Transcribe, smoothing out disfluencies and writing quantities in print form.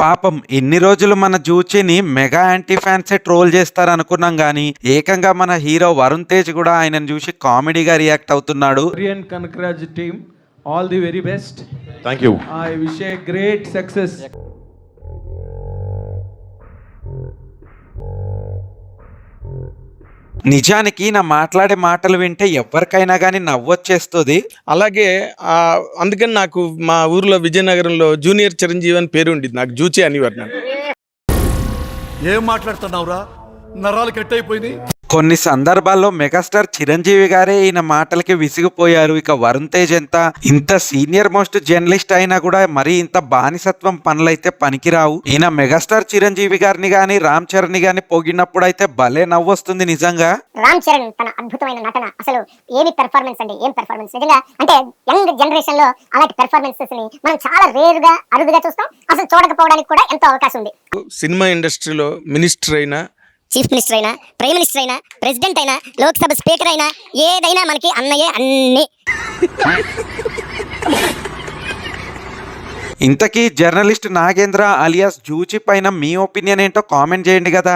పాపం ఇన్ని రోజులు మన జూచిని మెగా యాంటీ ఫ్యాన్సే ట్రోల్ చేస్తారనుకున్నాం గానీ ఏకంగా మన హీరో వరుణ్ తేజ్ కూడా ఆయనను చూసి కామెడీగా రియాక్ట్ అవుతున్నాడు. Korean Kankaraj team, all the very best. Thank you. I wish a great success. నిజానికి నా మాట్లాడే మాటలు వింటే ఎవరికైనా కానీ నవ్వొచ్చేస్తుంది. అలాగే అందుకని నాకు మా ఊర్లో విజయనగరంలో జూనియర్ చిరంజీవి అని పేరు ఉండేది, నాకు జూచి అనేవారు నన్ను. ఏం మాట్లాడుతున్నావురా, నరాలు కట్ అయిపోయింది. కొన్ని సందర్భాల్లో మెగాస్టార్ చిరంజీవి గారే ఈయన మాటలకి విసిగిపోయారు. ఇక వరుణ్ తేజ్ ఇంత సీనియర్ మోస్ట్ జర్నలిస్ట్ అయినా కూడా మరి ఇంత బానిసత్వం పనులైతే పనికిరావు. ఈయన మెగాస్టార్ చిరంజీవి గారిని గాని రామ్ చరణ్ ని గాని పొగిడినప్పుడు అయితే భలే నవ్వొస్తుంది నిజంగా. రామ్ చరణ్ తన అద్భుతమైన నటన, అసలు ఏమి పెర్ఫార్మెన్స్ అండి, ఏం పెర్ఫార్మెన్స్ నిజంగా. అంటే యంగ్ జనరేషన్ లో అలాంటి పెర్ఫార్మెన్సెస్ ని మనం చాలా రేర్ గా అరుదుగా చూస్తాం. అసలు చూడకపోవడానికి కూడా ఎంతో అవకాశం ఉంది. సినిమా ఇండస్ట్రీలో మినిస్టర్ అయినా, చీఫ్ మినిస్టర్ అయినా, ప్రైమ్ మినిస్టర్ అయినా, ప్రెసిడెంట్ అయినా, లోక్సభ స్పీకర్ అయినా, ఏదైనా మనకి అన్నయ్యే అన్ని. ఇంతకీ జర్నలిస్ట్ నాగేంద్ర అలియాస్ జూచి పైన మీ ఒపీనియన్ ఏంటో కామెంట్ చేయండి కదా.